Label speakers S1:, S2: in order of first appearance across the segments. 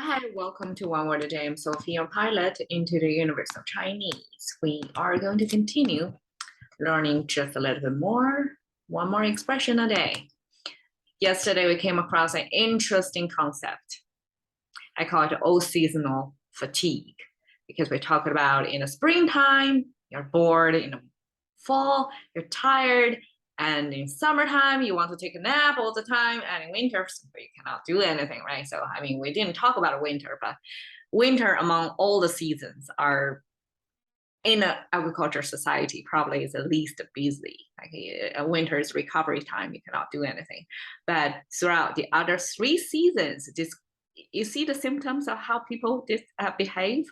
S1: Hi, welcome to One Word a Day. I'm Sophie, your pilot into the universe of Chinese. We are going to continue learning just a little bit more, one more expression a day. Yesterday, we came across an interesting concept. I call it all seasonal fatigue because we're talking about in the springtime, you're bored, in the fall, you're tired, and in summertime, you want to take a nap all the time, and in winter, you cannot do anything, right? So, I mean, we didn't talk about winter, but winter among all the seasons are in an agriculture society probably is the least busy. Like winter is recovery time, you cannot do anything. But throughout the other three seasons, you see the symptoms of how people behave.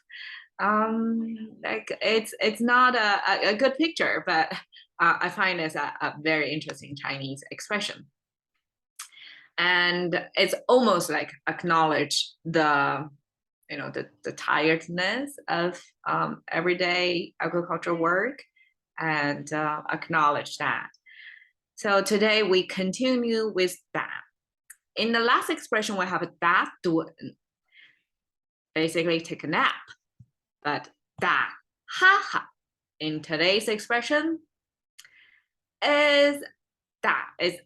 S1: Like it's not a good picture, but I find it's a very interesting Chinese expression. And it's almost like acknowledge the tiredness of everyday agricultural work and acknowledge that. So today we continue with that. In the last expression, we have a da dun, basically take a nap. But da ha ha in today's expression is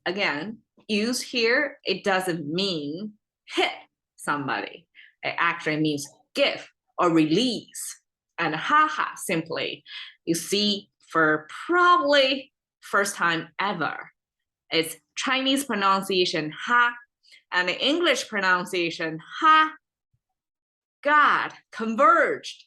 S1: again used here. It doesn't mean hit somebody. It actually means give or release. And haha simply, you see, for probably first time ever, it's Chinese pronunciation ha and the English pronunciation ha, God, converged.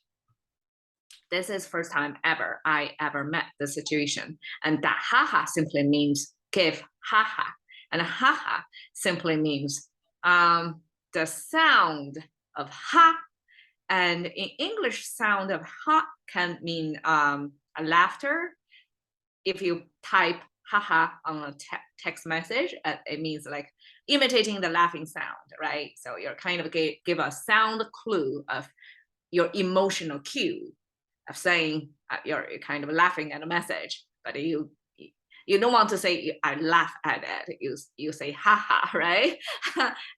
S1: This is first time ever I ever met the situation. And that haha simply means give haha. And haha simply means the sound of ha. And in English, sound of ha can mean a laughter. If you type haha on a text message, it means like imitating the laughing sound, right? So you're kind of give a sound clue of your emotional cue of saying you're kind of laughing at a message, but you don't want to say I laugh at it. You say haha, right?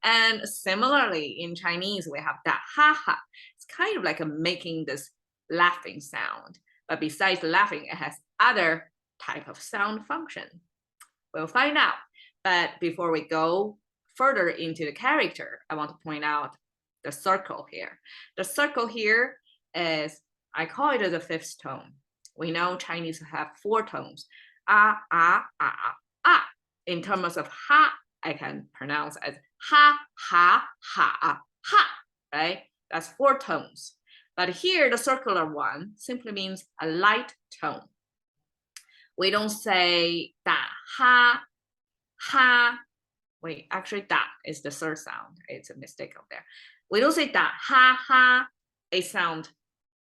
S1: And similarly in Chinese, we have that haha. It's kind of like making this laughing sound, but besides laughing, it has other type of sound function. We'll find out. But before we go further into the character, I want to point out the circle here. The circle here is, I call it the fifth tone. We know Chinese have four tones. Ah, ah, ah, ah. In terms of ha, I can pronounce as ha, ha, ha, ha, right? That's four tones. But here, the circular one simply means a light tone. We don't say da, ha, ha. Wait, actually, da is the third sound. It's a mistake up there. We don't say da, ha, ha. It sounds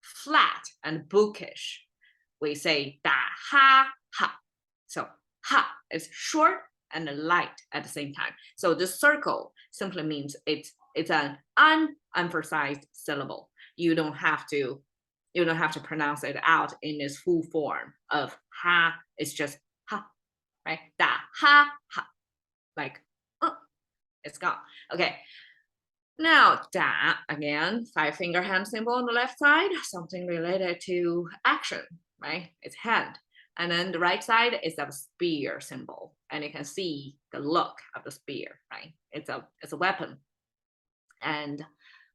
S1: flat and bookish. We say da, ha, ha. So ha is short and light at the same time. So the circle simply means it's an unemphasized syllable. You don't have to pronounce it out in its full form of ha. It's just ha, right? Da, ha, ha. Like, it's gone. Okay. Now, da, again, 5-finger hand symbol on the left side, something related to action, right? It's hand. And then the right side is a spear symbol. And you can see the look of the spear, right? It's a weapon. And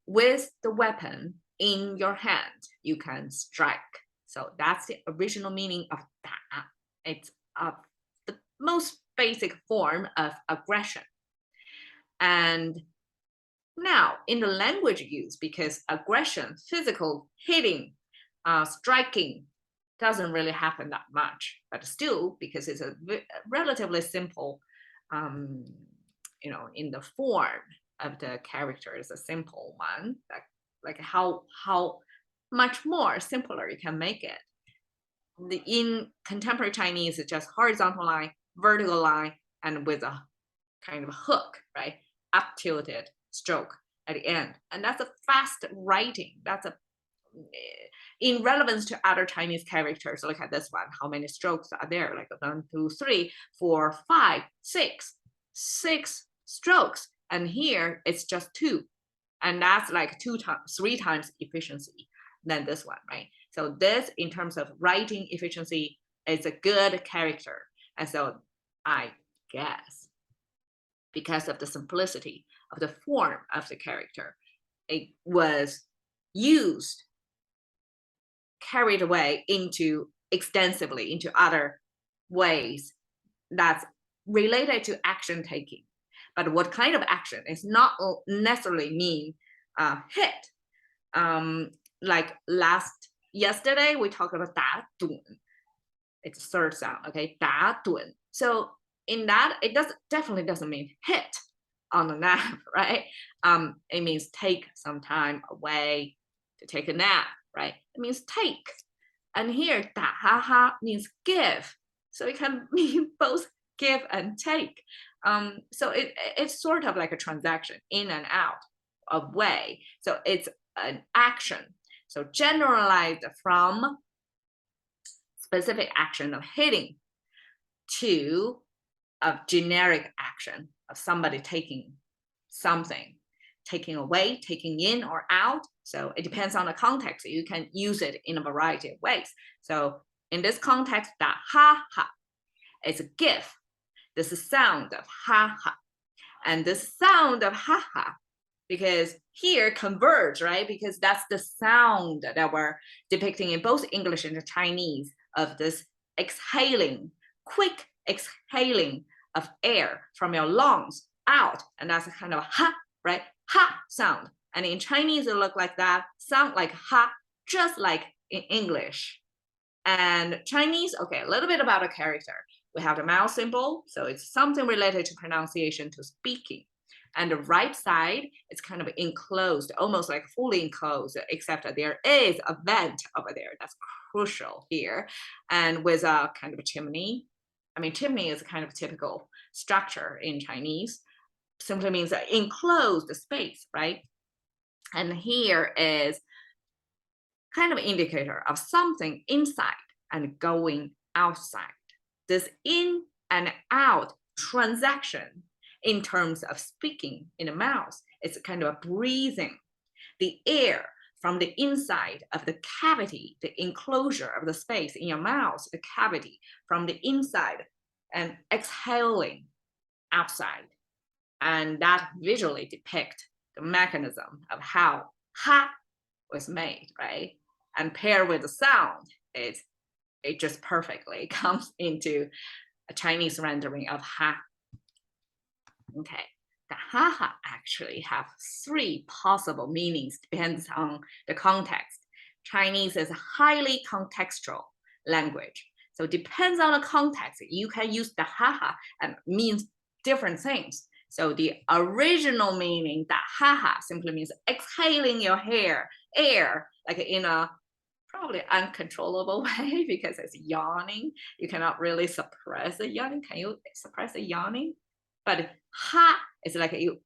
S1: with the weapon in your hand, you can strike. So that's the original meaning of da. It's the most basic form of aggression. And now, in the language use, because aggression, physical, hitting, striking, doesn't really happen that much, but still, because it's a relatively simple, in the form of the character is a simple one, like how much more simpler you can make it. In contemporary Chinese, it's just horizontal line, vertical line, and with a kind of hook, right? Up tilted stroke at the end. And that's a fast writing. That's in relevance to other Chinese characters. Look at this one. How many strokes are there? Like 1, 2, 3, 4, 5, 6. 6 strokes. And here it's just 2. And that's like 3 times efficiency than this one, right? So this, in terms of writing efficiency, is a good character. And so I guess because of the simplicity of the form of the character, it was used, carried away into extensively into other ways that's related to action taking. But what kind of action is not necessarily mean hit. Like yesterday, we talked about 打盹. It's a third sound, okay? 打盹. So in that, it definitely doesn't mean hit on the nap, right? It means take some time away to take a nap, right? It means take. And here, 打哈哈 means give. So it can mean both give and take. So it's sort of like a transaction in and out of way. So it's an action. So generalized from specific action of hitting to a generic action of somebody taking something, taking away, taking in or out. So it depends on the context. You can use it in a variety of ways. So in this context, that ha ha is a give. This is sound of ha ha. And this sound of ha ha, because here converge, right? Because that's the sound that we're depicting in both English and Chinese of this exhaling, quick exhaling of air from your lungs out. And that's a kind of ha, right? Ha sound. And in Chinese, it look like that, sound like ha, just like in English. And Chinese, okay, a little bit about a character. We have the mouth symbol, so it's something related to pronunciation, to speaking. And the right side is kind of enclosed, almost like fully enclosed, except that there is a vent over there. That's crucial here. And with a kind of a chimney. I mean, chimney is a kind of typical structure in Chinese. Simply means an enclosed space, right? And here is kind of indicator of something inside and going outside. This in and out transaction in terms of speaking in the mouth, it's kind of a breathing. The air from the inside of the cavity, the enclosure of the space in your mouth, the cavity from the inside, and exhaling outside. And that visually depict the mechanism of how ha was made, right? And paired with the sound, it just perfectly comes into a Chinese rendering of ha. Okay, the ha ha actually have 3 possible meanings, depends on the context. Chinese is a highly contextual language. So depends on the context, you can use the ha ha and means different things. So the original meaning, that ha ha simply means exhaling your air, like in a probably uncontrollable way because it's yawning. You cannot really suppress the yawning. Can you suppress the yawning? But ha is like you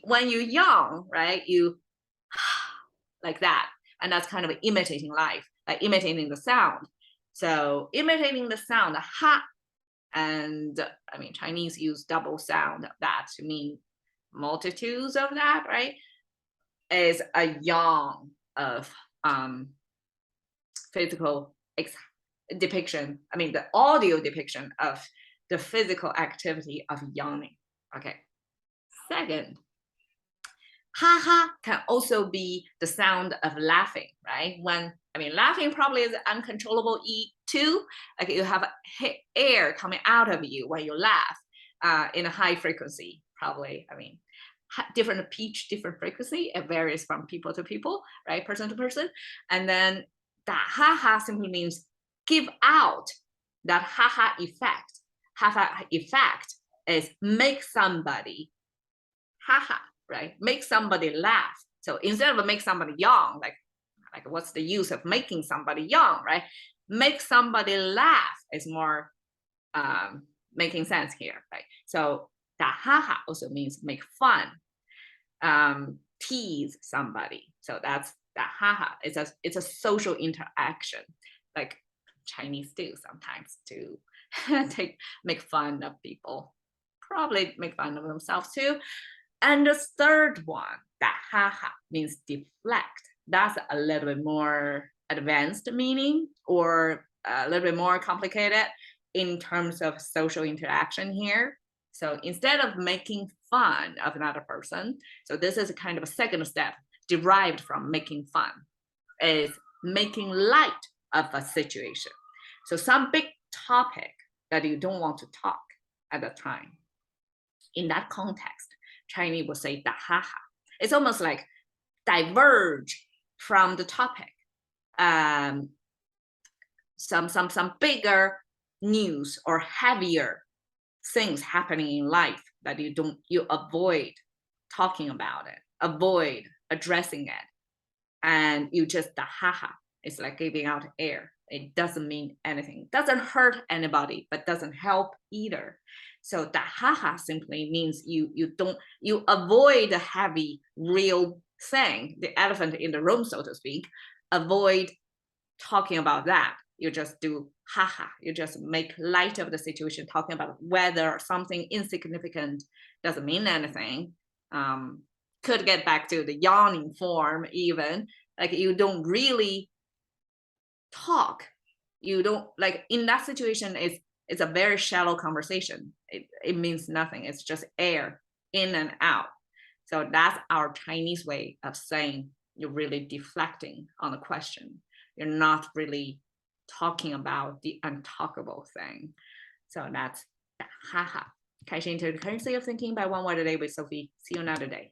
S1: when you yawn, right? You like that, and that's kind of imitating life, like imitating the sound. So imitating the sound, ha, and I mean Chinese use double sound of that to mean multitudes of that, right? Is a yawn of physical depiction. I mean the audio depiction of the physical activity of yawning. Okay. Second, ha ha can also be the sound of laughing, right? When I mean laughing probably is uncontrollable too. Like you have air coming out of you when you laugh in a high frequency, probably. I mean, different pitch, different frequency. It varies from people to people, right? Person to person. And then that ha ha simply means give out that ha ha effect. Ha ha effect is make somebody ha ha, right? Make somebody laugh. So instead of make somebody yawn, like what's the use of making somebody yawn, right? Make somebody laugh is more making sense here, right? So that ha ha also means make fun, tease somebody. So that's that ha ha. It's a social interaction, like Chinese do sometimes to make fun of people, probably make fun of themselves too. And the third one, that haha, means deflect. That's a little bit more advanced meaning or a little bit more complicated in terms of social interaction here. So instead of making fun of another person, so this is kind of a second step derived from making fun, is making light of a situation. So some big topic that you don't want to talk at the time. In that context, Chinese would say da ha ha. It's almost like diverge from the topic. Some bigger news or heavier things happening in life that you avoid talking about it, avoid addressing it, and you just da ha ha. It's like giving out air. It doesn't mean anything. Doesn't hurt anybody, but doesn't help either. So da ha ha simply means you avoid the heavy real thing, the elephant in the room, so to speak. Avoid talking about that. You just do haha. You just make light of the situation, talking about whether something insignificant doesn't mean anything. Could get back to the yawning form even. Like you don't really talk. You don't like in that situation. It's a very shallow conversation. It means nothing. It's just air in and out. So that's our Chinese way of saying you're really deflecting on the question. You're not really talking about the untalkable thing. So that's haha. 开心 to the currency of thinking by one word a day with Sophie. See you another day.